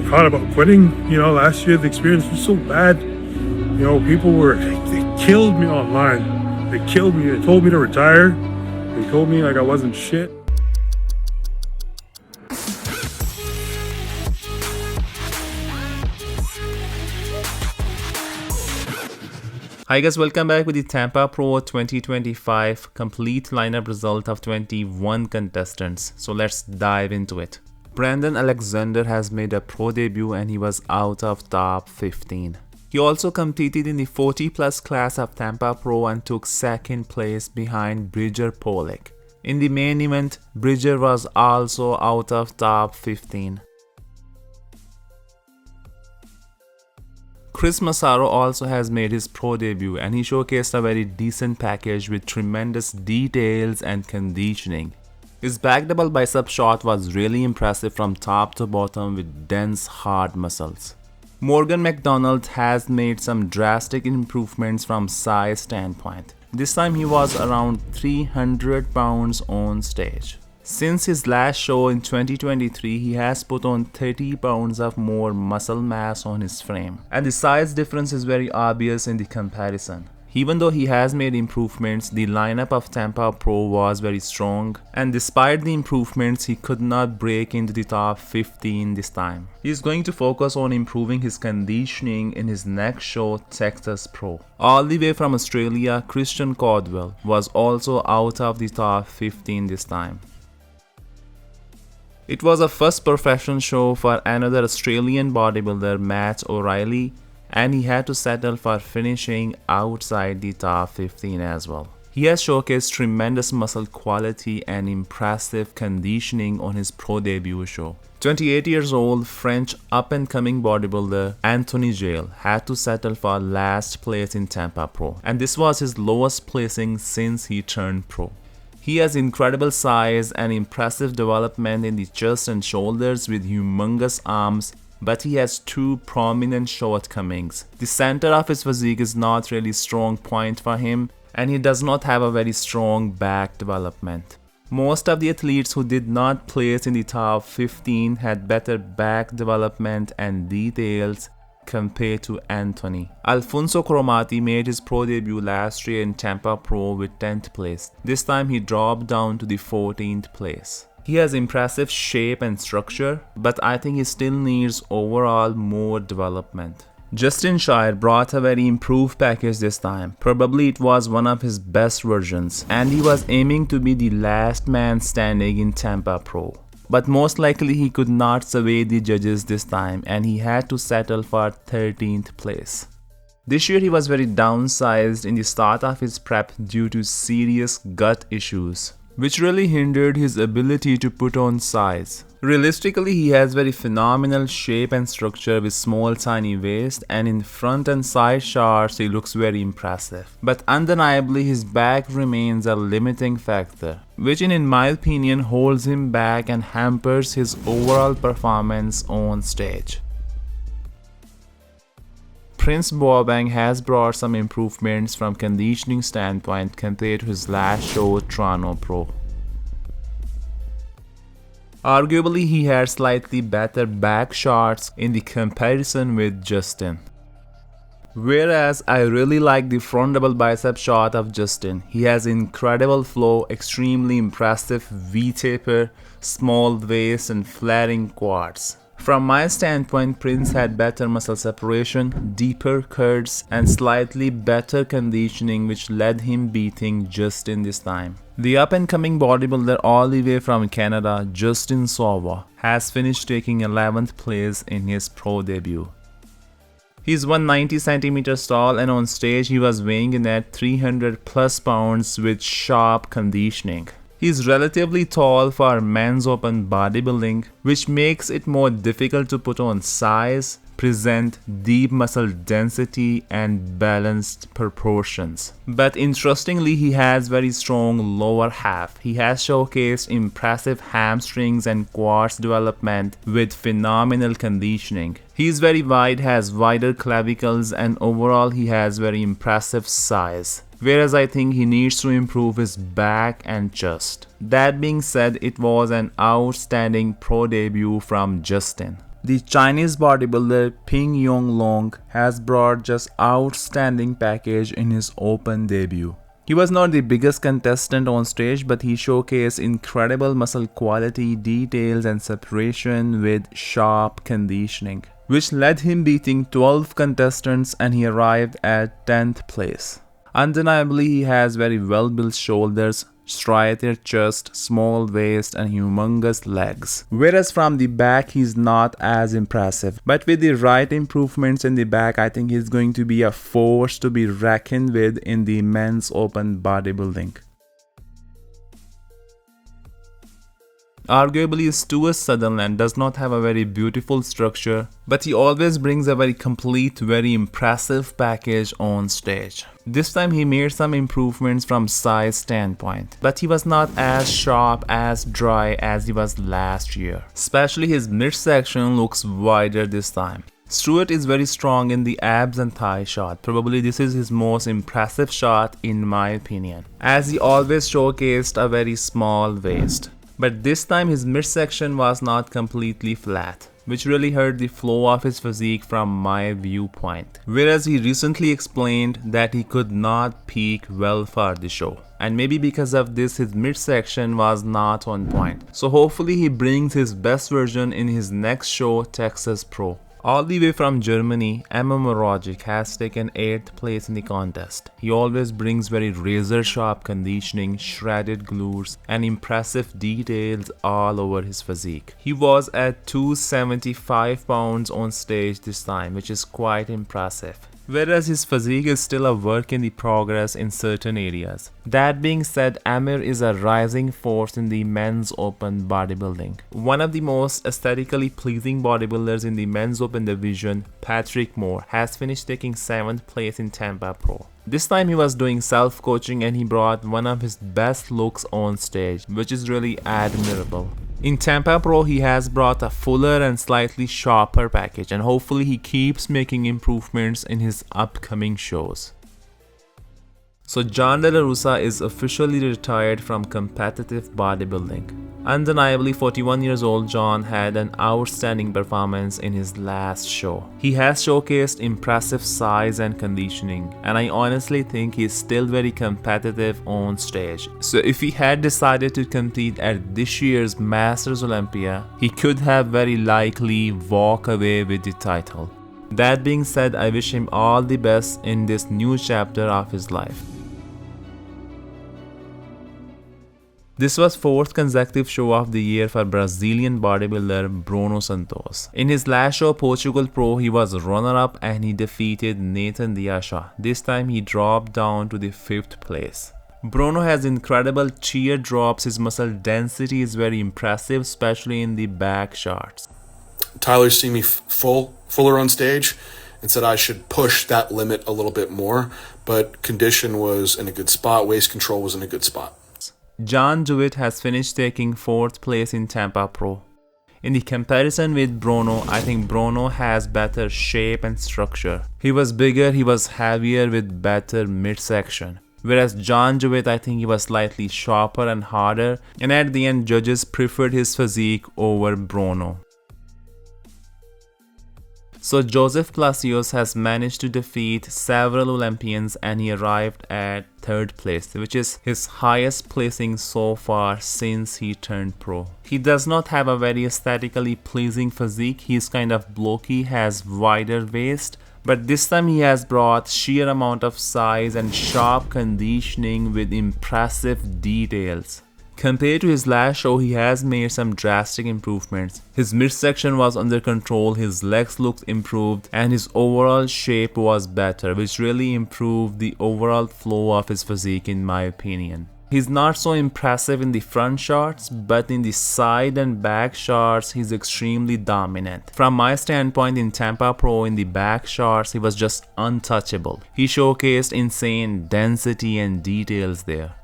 thought about quitting. Last year the experience was so bad. People they killed me online. They killed me. They told me to retire. They told me like I wasn't shit. Hi guys, welcome back with the Tampa Pro 2025 complete lineup result of 21 contestants. So let's dive into it. Brandon Alexander has made a pro debut and he was out of top 15. He also competed in the 40 plus class of Tampa Pro and took second place behind Bridger Pollock. In the main event, Bridger was also out of top 15. Chris Massaro also has made his pro debut and he showcased a very decent package with tremendous details and conditioning. His back double bicep shot was really impressive from top to bottom with dense hard muscles. Morgan Macdonald has made some drastic improvements from size standpoint. This time he was around 300 pounds on stage. Since his last show in 2023, he has put on 30 pounds of more muscle mass on his frame. And the size difference is very obvious in the comparison. Even though he has made improvements, the lineup of Tampa Pro was very strong. And despite the improvements, he could not break into the top 15 this time. He is going to focus on improving his conditioning in his next show, Texas Pro. All the way from Australia, Christian Cordwell was also out of the top 15 this time. It was a first professional show for another Australian bodybuilder, Matt O'Reilly, and he had to settle for finishing outside the top 15 as well. He has showcased tremendous muscle quality and impressive conditioning on his pro debut show. 28 years old French up-and-coming bodybuilder Anthony Jail had to settle for last place in Tampa Pro, and this was his lowest placing since he turned pro. He has incredible size and impressive development in the chest and shoulders with humongous arms, but he has two prominent shortcomings. The center of his physique is not really a strong point for him, and he does not have a very strong back development. Most of the athletes who did not place in the top 15 had better back development and details compared to Anthony. Alphonso Drops made his pro debut last year in Tampa Pro with 10th place. This time he dropped down to the 14th place. He has impressive shape and structure, but I think he still needs overall more development. Justin Shier brought a very improved package this time. Probably it was one of his best versions, and he was aiming to be the last man standing in Tampa Pro. But most likely he could not sway the judges this time and he had to settle for 13th place. This year he was very downsized in the start of his prep due to serious gut issues, which really hindered his ability to put on size. Realistically, he has very phenomenal shape and structure with small tiny waist, and in front and side shots he looks very impressive. But undeniably his back remains a limiting factor, which in my opinion holds him back and hampers his overall performance on stage. Prince Boang has brought some improvements from conditioning standpoint compared to his last show, Toronto Pro. Arguably, he had slightly better back shots in the comparison with Justin. Whereas I really like the front double bicep shot of Justin. He has incredible flow, extremely impressive V-taper, small waist and flaring quads. From my standpoint, Prince had better muscle separation, deeper curves and slightly better conditioning, which led him beating Justin this time. The up-and-coming bodybuilder all the way from Canada, Justin Savoie, has finished taking 11th place in his pro debut. He's 190 centimeters tall and on stage he was weighing in at 300 plus pounds with sharp conditioning. He's relatively tall for men's open bodybuilding, which makes it more difficult to put on size, present deep muscle density and balanced proportions. But interestingly, he has very strong lower half. He has showcased impressive hamstrings and quads development with phenomenal conditioning. He is very wide, has wider clavicles, and overall he has very impressive size. Whereas I think he needs to improve his back and chest. That being said, it was an outstanding pro debut from Justin. The Chinese bodybuilder Ping Yong Long has brought just outstanding package in his open debut. He was not the biggest contestant on stage, but he showcased incredible muscle quality, details and separation with sharp conditioning, which led him beating 12 contestants, and he arrived at 10th place. Undeniably, he has very well built shoulders, striated chest, small waist and humongous legs. Whereas from the back he's not as impressive. But with the right improvements in the back, I think he's going to be a force to be reckoned with in the men's open bodybuilding. Arguably, Stuart Sutherland does not have a very beautiful structure, but he always brings a very complete, very impressive package on stage. This time he made some improvements from size standpoint, but he was not as sharp, as dry as he was last year. Especially his midsection looks wider this time. Stuart is very strong in the abs and thigh shot. Probably this is his most impressive shot in my opinion, as he always showcased a very small waist. But this time his midsection was not completely flat, which really hurt the flow of his physique from my viewpoint. Whereas he recently explained that he could not peak well for the show, and maybe because of this his midsection was not on point. So hopefully he brings his best version in his next show, Texas Pro. All the way from Germany, Emir has taken 8th place in the contest. He always brings very razor sharp conditioning, shredded glutes and impressive details all over his physique. He was at 275 pounds on stage this time, which is quite impressive. Whereas his physique is still a work in the progress in certain areas. That being said, Emir is a rising force in the men's open bodybuilding. One of the most aesthetically pleasing bodybuilders in the men's open division, Patrick Moore, has finished taking 7th place in Tampa Pro. This time he was doing self-coaching and he brought one of his best looks on stage, which is really admirable. In Tampa Pro, he has brought a fuller and slightly sharper package, and hopefully he keeps making improvements in his upcoming shows. So John De La Rosa is officially retired from competitive bodybuilding. Undeniably, 41 years old John had an outstanding performance in his last show. He has showcased impressive size and conditioning, and I honestly think he is still very competitive on stage. So if he had decided to compete at this year's Masters Olympia, he could have very likely walked away with the title. That being said, I wish him all the best in this new chapter of his life. This was 4th consecutive show of the year for Brazilian bodybuilder Bruno Santos. In his last show, Portugal Pro, he was runner-up and he defeated Nathan Diaz. This time he dropped down to the 5th place. Bruno has incredible sheer drops. His muscle density is very impressive, especially in the back shots. Tyler seen me fuller on stage and said I should push that limit a little bit more, but condition was in a good spot, waist control was in a good spot. John Jewett has finished taking 4th place in Tampa Pro. In the comparison with Bruno, I think Bruno has better shape and structure. He was bigger, he was heavier with better midsection. Whereas John Jewett, I think he was slightly sharper and harder, and at the end judges preferred his physique over Bruno. So Joseph Placios has managed to defeat several Olympians and he arrived at 3rd place, which is his highest placing so far since he turned pro. He does not have a very aesthetically pleasing physique. He's kind of blocky, has wider waist, but this time he has brought sheer amount of size and sharp conditioning with impressive details. Compared to his last show, he has made some drastic improvements. His midsection was under control, his legs looked improved, and his overall shape was better, which really improved the overall flow of his physique in my opinion. He's not so impressive in the front shots, but in the side and back shots, he's extremely dominant. From my standpoint in Tampa Pro, in the back shots, he was just untouchable. He showcased insane density and details there.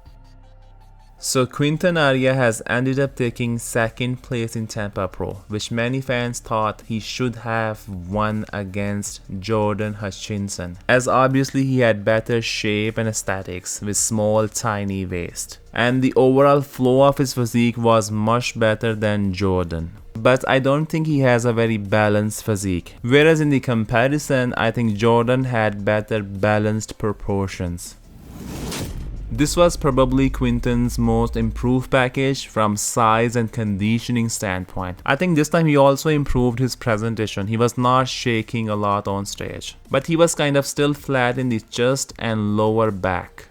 So Quintan Aaria has ended up taking 2nd place in Tampa Pro, which many fans thought he should have won against Jordan Hashinsson, as obviously he had better shape and aesthetics with small tiny waist, and the overall flow of his physique was much better than Jordan. but I don't think he has a very balanced physique. Whereas in the comparison, I think Jordan had better balanced proportions. This was probably Quinton's most improved package from size and conditioning standpoint. I think this time he also improved his presentation. He was not shaking a lot on stage, but he was kind of still flat in the chest and lower back.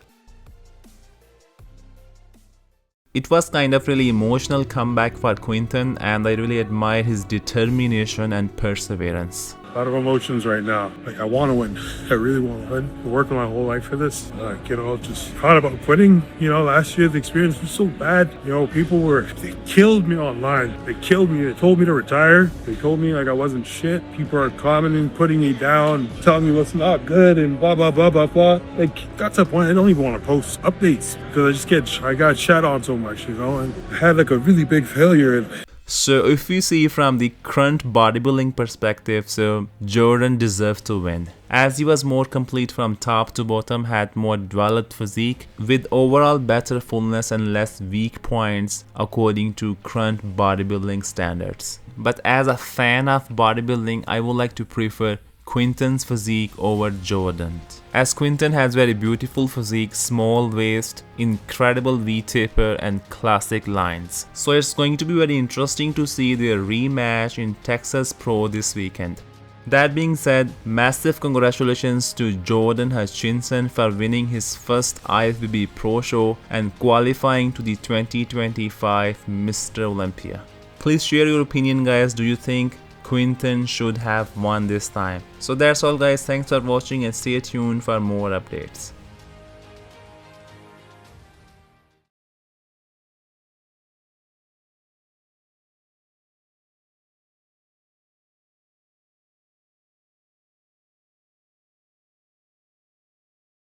It was kind of really emotional comeback for Quinton, and I really admire his determination and perseverance. A lot of emotions right now. Like, I want to win. I really want to win. I've been working my whole life for this. Just thought about quitting. Last year the experience was so bad. They killed me online. They killed me. They told me to retire. They told me like I wasn't shit. People are commenting, putting me down, telling me what's not good and blah, blah, blah, blah, blah. Like, that's the point. I don't even want to post updates because I got shat on so much, and I had like a really big failure. So if we see from the current bodybuilding perspective, so Jordan deserved to win, as he was more complete from top to bottom, had more developed physique, with overall better fullness and less weak points according to current bodybuilding standards. But as a fan of bodybuilding, I would like to prefer Quinton's physique over Jordan's, as Quinton has very beautiful physique, small waist, incredible V-taper and classic lines. So it's going to be very interesting to see their rematch in Texas Pro this weekend. That being said, massive congratulations to Jordan Hashinsson for winning his first IFBB Pro Show and qualifying to the 2025 Mr. Olympia. Please share your opinion, guys. Do you think Quinton should have won this time? So that's all, guys. Thanks for watching and stay tuned for more updates.